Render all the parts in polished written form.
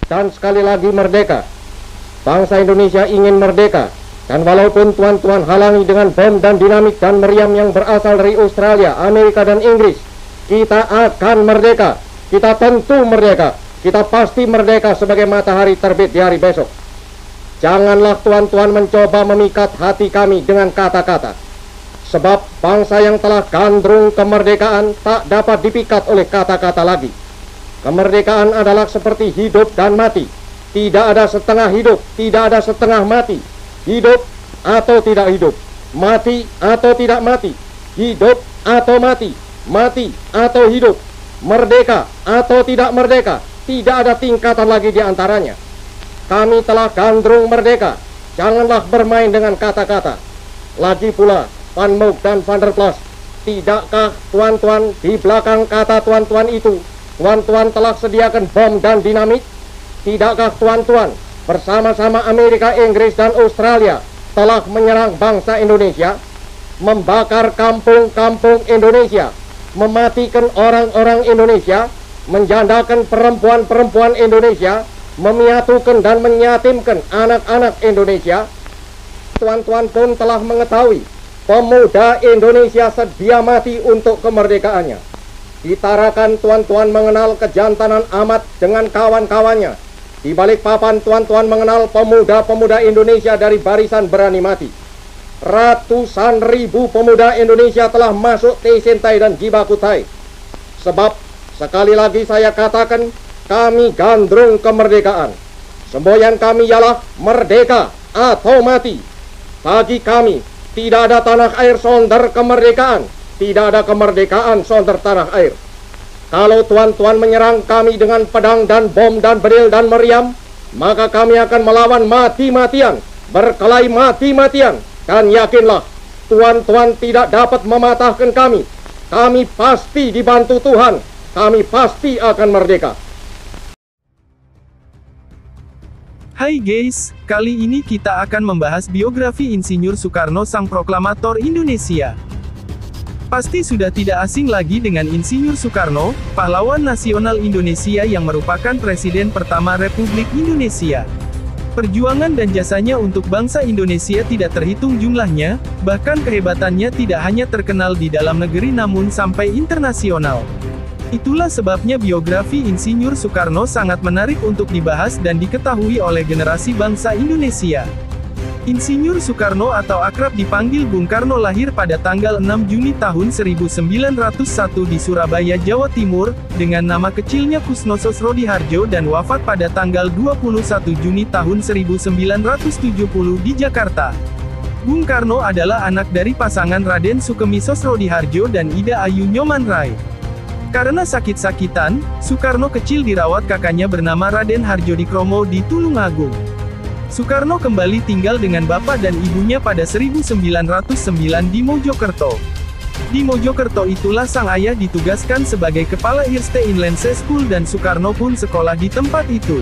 dan sekali lagi merdeka. Bangsa Indonesia ingin merdeka, dan walaupun tuan-tuan halangi dengan bom dan dinamit dan meriam yang berasal dari Australia, Amerika, dan Inggris, kita akan merdeka. Kita tentu merdeka. Kita pasti merdeka sebagai matahari terbit di hari besok. Janganlah tuan-tuan mencoba memikat hati kami dengan kata-kata. Sebab bangsa yang telah gandrung kemerdekaan tak dapat dipikat oleh kata-kata lagi. Kemerdekaan adalah seperti hidup dan mati. Tidak ada setengah hidup, tidak ada setengah mati. Hidup atau tidak hidup, mati atau tidak mati, hidup atau mati, mati atau hidup, merdeka atau tidak merdeka, tidak ada tingkatan lagi di antaranya. Kami telah gandrung merdeka, janganlah bermain dengan kata-kata. Lagi pula, Van Moog dan Van der Plas, tidakkah tuan-tuan di belakang kata tuan-tuan itu, tuan-tuan telah sediakan bom dan dinamit? Tidakkah tuan-tuan bersama-sama Amerika, Inggris, dan Australia telah menyerang bangsa Indonesia, membakar kampung-kampung Indonesia, mematikan orang-orang Indonesia, menjandakan perempuan-perempuan Indonesia, memiatukan dan menyatimkan anak-anak Indonesia? Tuan-tuan pun telah mengetahui pemuda Indonesia sedia mati untuk kemerdekaannya. Ditarakan tuan-tuan mengenal kejantanan Ahmad dengan kawan-kawannya. Di balik papan tuan-tuan mengenal pemuda-pemuda Indonesia dari barisan berani mati. Ratusan ribu pemuda Indonesia telah masuk Tei Sintai dan Jibakutai. Sebab, sekali lagi saya katakan, kami gandrung kemerdekaan. Semboyan kami ialah merdeka atau mati. Bagi kami, tidak ada tanah air sonder kemerdekaan. Tidak ada kemerdekaan sonder tanah air. Kalau tuan-tuan menyerang kami dengan pedang dan bom dan beril dan meriam, maka kami akan melawan mati-matian, berkelahi mati-matian. Dan yakinlah, tuan-tuan tidak dapat mematahkan kami. Kami pasti dibantu Tuhan. Kami pasti akan merdeka. Hai guys, kali ini kita akan membahas biografi Insinyur Soekarno sang proklamator Indonesia. Pasti sudah tidak asing lagi dengan Insinyur Soekarno, pahlawan nasional Indonesia yang merupakan Presiden pertama Republik Indonesia. Perjuangan dan jasanya untuk bangsa Indonesia tidak terhitung jumlahnya, bahkan kehebatannya tidak hanya terkenal di dalam negeri namun sampai internasional. Itulah sebabnya biografi Insinyur Soekarno sangat menarik untuk dibahas dan diketahui oleh generasi bangsa Indonesia. Insinyur Soekarno atau akrab dipanggil Bung Karno lahir pada tanggal 6 Juni tahun 1901 di Surabaya, Jawa Timur, dengan nama kecilnya Kusno Sosrodihardjo dan wafat pada tanggal 21 Juni tahun 1970 di Jakarta. Bung Karno adalah anak dari pasangan Raden Sukemi Sosrodihardjo dan Ida Ayu Nyoman-Rai. Karena sakit-sakitan, Soekarno kecil dirawat kakaknya bernama Raden Harjodikromo di Tulungagung. Soekarno kembali tinggal dengan bapak dan ibunya pada 1909 di Mojokerto. Di Mojokerto itulah sang ayah ditugaskan sebagai kepala Irste Inlandse School dan Soekarno pun sekolah di tempat itu.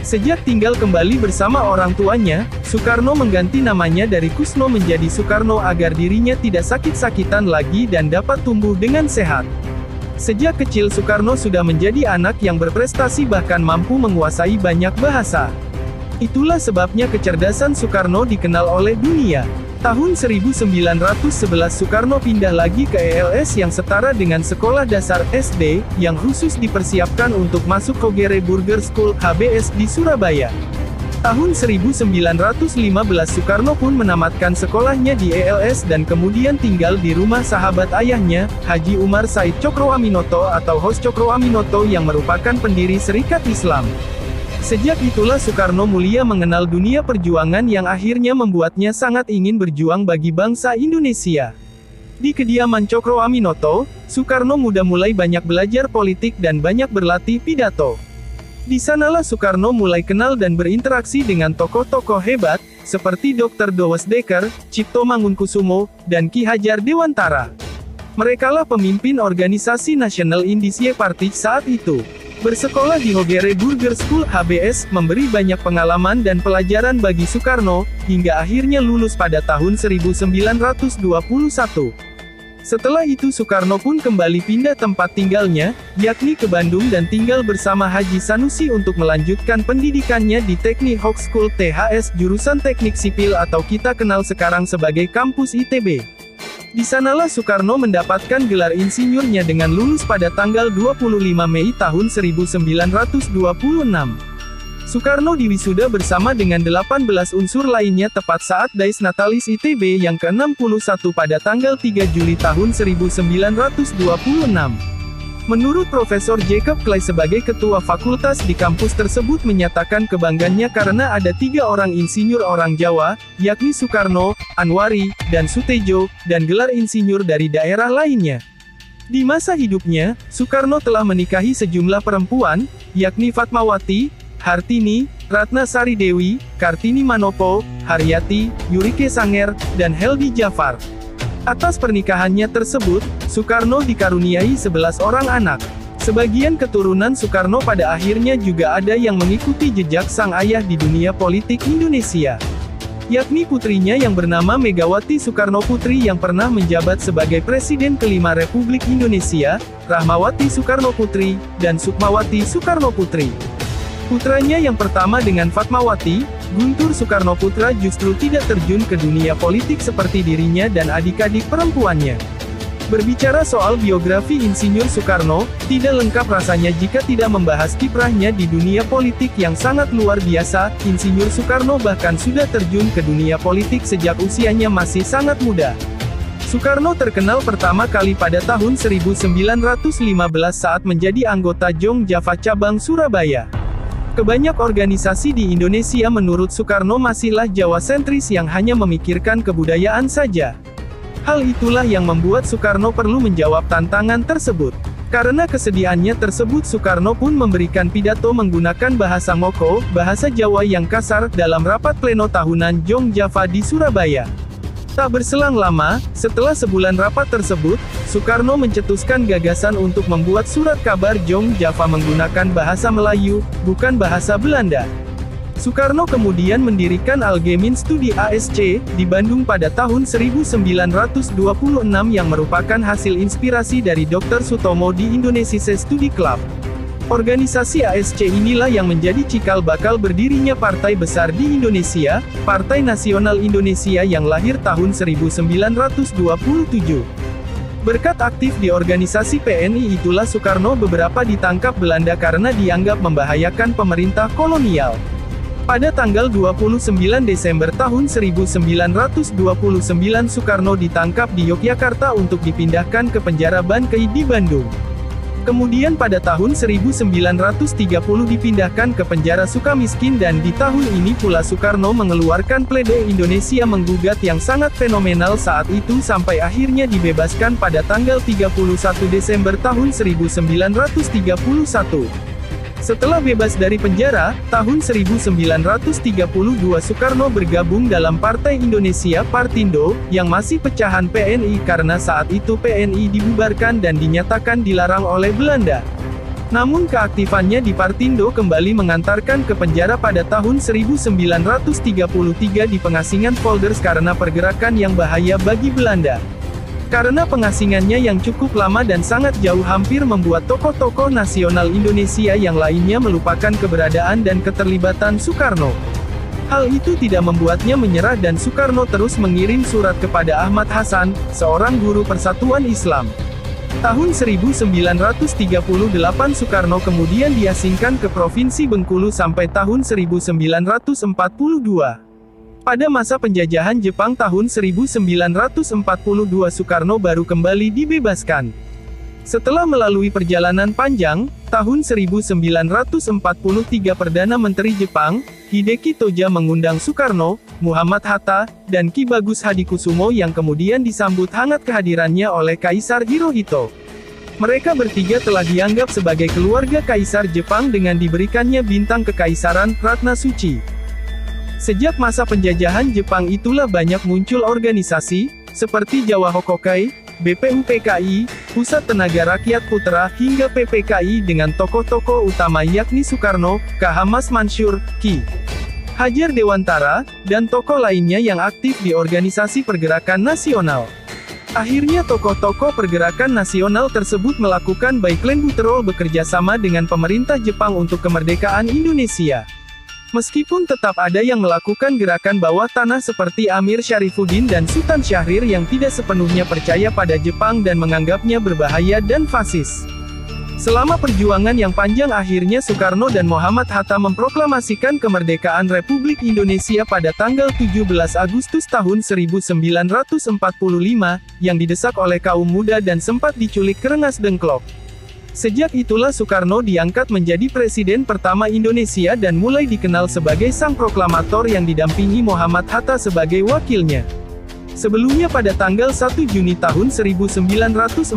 Sejak tinggal kembali bersama orang tuanya, Soekarno mengganti namanya dari Kusno menjadi Soekarno agar dirinya tidak sakit-sakitan lagi dan dapat tumbuh dengan sehat. Sejak kecil Soekarno sudah menjadi anak yang berprestasi bahkan mampu menguasai banyak bahasa. Itulah sebabnya kecerdasan Soekarno dikenal oleh dunia. Tahun 1911 Soekarno pindah lagi ke ELS yang setara dengan sekolah dasar SD, yang khusus dipersiapkan untuk masuk Kogere Burger School HBS di Surabaya. Tahun 1915 Soekarno pun menamatkan sekolahnya di ELS dan kemudian tinggal di rumah sahabat ayahnya, Haji Umar Said Cokroaminoto atau Hos Cokroaminoto yang merupakan pendiri Serikat Islam. Sejak itulah Soekarno Mulia mengenal dunia perjuangan yang akhirnya membuatnya sangat ingin berjuang bagi bangsa Indonesia. Di kediaman Cokroaminoto, Soekarno muda mulai banyak belajar politik dan banyak berlatih pidato. Di sanalah Soekarno mulai kenal dan berinteraksi dengan tokoh-tokoh hebat, seperti Dr. Dowes Dekker, Cipto Mangunkusumo, dan Ki Hajar Dewantara. Merekalah pemimpin organisasi National Indische Party saat itu. Bersekolah di Kogere Burger School HBS, memberi banyak pengalaman dan pelajaran bagi Soekarno, hingga akhirnya lulus pada tahun 1921. Setelah itu Soekarno pun kembali pindah tempat tinggalnya, yakni ke Bandung dan tinggal bersama Haji Sanusi untuk melanjutkan pendidikannya di Teknik Hawk School THS jurusan Teknik Sipil atau kita kenal sekarang sebagai kampus ITB. Di sanalah Soekarno mendapatkan gelar insinyurnya dengan lulus pada tanggal 25 Mei tahun 1926. Soekarno diwisuda bersama dengan 18 unsur lainnya tepat saat Dies Natalis ITB yang ke-61 pada tanggal 3 Juli tahun 1926. Menurut Profesor Jacob Clay sebagai ketua fakultas di kampus tersebut menyatakan kebanggaannya karena ada 3 orang insinyur orang Jawa, yakni Soekarno, Anwari, dan Sutejo, dan gelar insinyur dari daerah lainnya. Di masa hidupnya, Soekarno telah menikahi sejumlah perempuan, yakni Fatmawati, Hartini, Ratna Sari Dewi, Kartini Manopo, Haryati, Yurike Sanger, dan Heldi Jafar. Atas pernikahannya tersebut, Soekarno dikaruniai 11 orang anak. Sebagian keturunan Soekarno pada akhirnya juga ada yang mengikuti jejak sang ayah di dunia politik Indonesia, yakni putrinya yang bernama Megawati Soekarno Putri yang pernah menjabat sebagai Presiden kelima Republik Indonesia, Rahmawati Soekarno Putri, dan Sukmawati Soekarno Putri. Putranya yang pertama dengan Fatmawati, Guntur Soekarno Putra justru tidak terjun ke dunia politik seperti dirinya dan adik-adik perempuannya. Berbicara soal biografi Insinyur Soekarno, tidak lengkap rasanya jika tidak membahas kiprahnya di dunia politik yang sangat luar biasa. Insinyur Soekarno bahkan sudah terjun ke dunia politik sejak usianya masih sangat muda. Soekarno terkenal pertama kali pada tahun 1915 saat menjadi anggota Jong Java Cabang Surabaya. Kebanyak organisasi di Indonesia menurut Soekarno masihlah Jawa sentris yang hanya memikirkan kebudayaan saja. Hal itulah yang membuat Soekarno perlu menjawab tantangan tersebut. Karena kesediaannya tersebut Soekarno pun memberikan pidato menggunakan bahasa Ngoko, bahasa Jawa yang kasar, dalam rapat pleno tahunan Jong Java di Surabaya. Tak berselang lama, setelah sebulan rapat tersebut, Soekarno mencetuskan gagasan untuk membuat surat kabar Jong Java menggunakan bahasa Melayu, bukan bahasa Belanda. Soekarno kemudian mendirikan Algemin Studi ASC, di Bandung pada tahun 1926 yang merupakan hasil inspirasi dari Dr. Sutomo di Indonesia Study Club. Organisasi ASC inilah yang menjadi cikal bakal berdirinya partai besar di Indonesia, Partai Nasional Indonesia yang lahir tahun 1927. Berkat aktif di organisasi PNI itulah Soekarno beberapa ditangkap Belanda karena dianggap membahayakan pemerintah kolonial. Pada tanggal 29 Desember tahun 1929 Soekarno ditangkap di Yogyakarta untuk dipindahkan ke penjara Bankei di Bandung. Kemudian pada tahun 1930 dipindahkan ke penjara Sukamiskin dan di tahun ini pula Soekarno mengeluarkan pledoi Indonesia menggugat yang sangat fenomenal saat itu sampai akhirnya dibebaskan pada tanggal 31 Desember tahun 1931. Setelah bebas dari penjara, tahun 1932 Soekarno bergabung dalam Partai Indonesia Partindo, yang masih pecahan PNI karena saat itu PNI dibubarkan dan dinyatakan dilarang oleh Belanda. Namun keaktifannya di Partindo kembali mengantarkan ke penjara pada tahun 1933 di pengasingan Polders karena pergerakan yang bahaya bagi Belanda. Karena pengasingannya yang cukup lama dan sangat jauh hampir membuat tokoh-tokoh nasional Indonesia yang lainnya melupakan keberadaan dan keterlibatan Soekarno. Hal itu tidak membuatnya menyerah dan Soekarno terus mengirim surat kepada Ahmad Hasan, seorang guru Persatuan Islam. Tahun 1938 Soekarno kemudian diasingkan ke Provinsi Bengkulu sampai tahun 1942. Pada masa penjajahan Jepang tahun 1942 Soekarno baru kembali dibebaskan. Setelah melalui perjalanan panjang, tahun 1943 Perdana Menteri Jepang, Hideki Toja mengundang Soekarno, Muhammad Hatta, dan Ki Bagus Hadikusumo yang kemudian disambut hangat kehadirannya oleh Kaisar Hirohito. Mereka bertiga telah dianggap sebagai keluarga Kaisar Jepang dengan diberikannya bintang kekaisaran, Ratna Suci. Sejak masa penjajahan Jepang itulah banyak muncul organisasi, seperti Jawa Hokokai, BPUPKI, Pusat Tenaga Rakyat Putra, hingga PPKI dengan tokoh-tokoh utama yakni Soekarno, K. Hamas Mansur, Ki. Hajar Dewantara, dan tokoh lainnya yang aktif di organisasi pergerakan nasional. Akhirnya tokoh-tokoh pergerakan nasional tersebut melakukan baiklen Buterol bekerja sama dengan pemerintah Jepang untuk kemerdekaan Indonesia. Meskipun tetap ada yang melakukan gerakan bawah tanah seperti Amir Syarifuddin dan Sultan Syahrir yang tidak sepenuhnya percaya pada Jepang dan menganggapnya berbahaya dan fasis. Selama perjuangan yang panjang akhirnya Soekarno dan Muhammad Hatta memproklamasikan kemerdekaan Republik Indonesia pada tanggal 17 Agustus tahun 1945, yang didesak oleh kaum muda dan sempat diculik kerengas dengklok. Sejak itulah Soekarno diangkat menjadi presiden pertama Indonesia dan mulai dikenal sebagai sang proklamator yang didampingi Muhammad Hatta sebagai wakilnya. Sebelumnya pada tanggal 1 Juni tahun 1945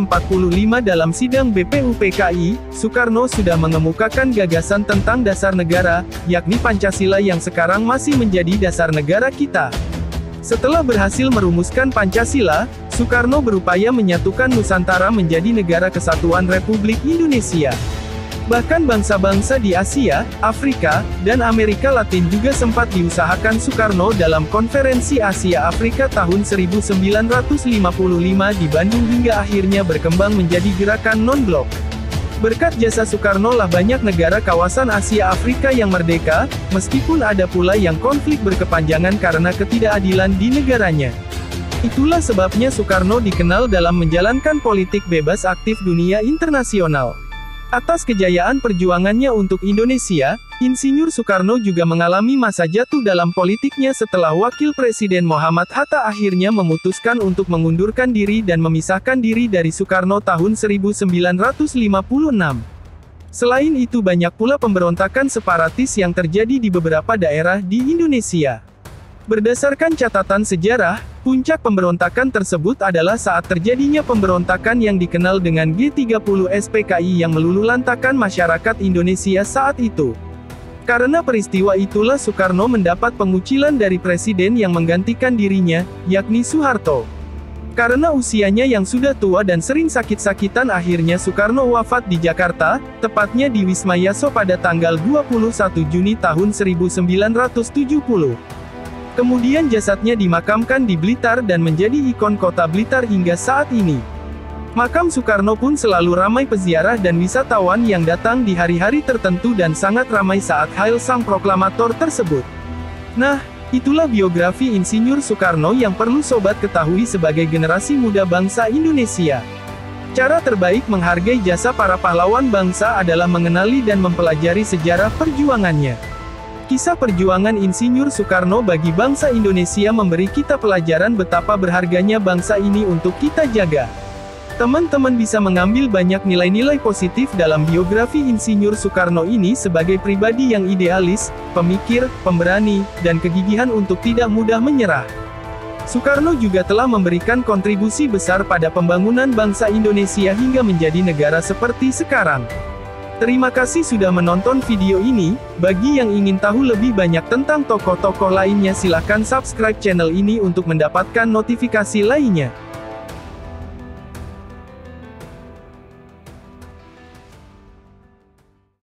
dalam sidang BPUPKI, Soekarno sudah mengemukakan gagasan tentang dasar negara, yakni Pancasila yang sekarang masih menjadi dasar negara kita. Setelah berhasil merumuskan Pancasila, Soekarno berupaya menyatukan Nusantara menjadi negara kesatuan Republik Indonesia. Bahkan bangsa-bangsa di Asia, Afrika, dan Amerika Latin juga sempat diusahakan Soekarno dalam Konferensi Asia Afrika tahun 1955 di Bandung hingga akhirnya berkembang menjadi gerakan non-blok. Berkat jasa Soekarno lah banyak negara kawasan Asia Afrika yang merdeka, meskipun ada pula yang konflik berkepanjangan karena ketidakadilan di negaranya. Itulah sebabnya Soekarno dikenal dalam menjalankan politik bebas aktif dunia internasional. Atas kejayaan perjuangannya untuk Indonesia, Insinyur Soekarno juga mengalami masa jatuh dalam politiknya setelah Wakil Presiden Muhammad Hatta akhirnya memutuskan untuk mengundurkan diri dan memisahkan diri dari Soekarno tahun 1956. Selain itu banyak pula pemberontakan separatis yang terjadi di beberapa daerah di Indonesia. Berdasarkan catatan sejarah, puncak pemberontakan tersebut adalah saat terjadinya pemberontakan yang dikenal dengan G30 SPKI yang meluluhlantakkan masyarakat Indonesia saat itu. Karena peristiwa itulah Soekarno mendapat pengucilan dari presiden yang menggantikan dirinya, yakni Soeharto. Karena usianya yang sudah tua dan sering sakit-sakitan akhirnya Soekarno wafat di Jakarta, tepatnya di Wisma Yaso pada tanggal 21 Juni tahun 1970. Kemudian jasadnya dimakamkan di Blitar dan menjadi ikon kota Blitar hingga saat ini. Makam Soekarno pun selalu ramai peziarah dan wisatawan yang datang di hari-hari tertentu dan sangat ramai saat hail sang proklamator tersebut. Nah, itulah biografi Insinyur Soekarno yang perlu sobat ketahui sebagai generasi muda bangsa Indonesia. Cara terbaik menghargai jasa para pahlawan bangsa adalah mengenali dan mempelajari sejarah perjuangannya. Kisah perjuangan Insinyur Soekarno bagi bangsa Indonesia memberi kita pelajaran betapa berharganya bangsa ini untuk kita jaga. Teman-teman bisa mengambil banyak nilai-nilai positif dalam biografi Insinyur Soekarno ini sebagai pribadi yang idealis, pemikir, pemberani, dan kegigihan untuk tidak mudah menyerah. Soekarno juga telah memberikan kontribusi besar pada pembangunan bangsa Indonesia hingga menjadi negara seperti sekarang. Terima kasih sudah menonton video ini. Bagi yang ingin tahu lebih banyak tentang tokoh-tokoh lainnya silahkan subscribe channel ini untuk mendapatkan notifikasi lainnya.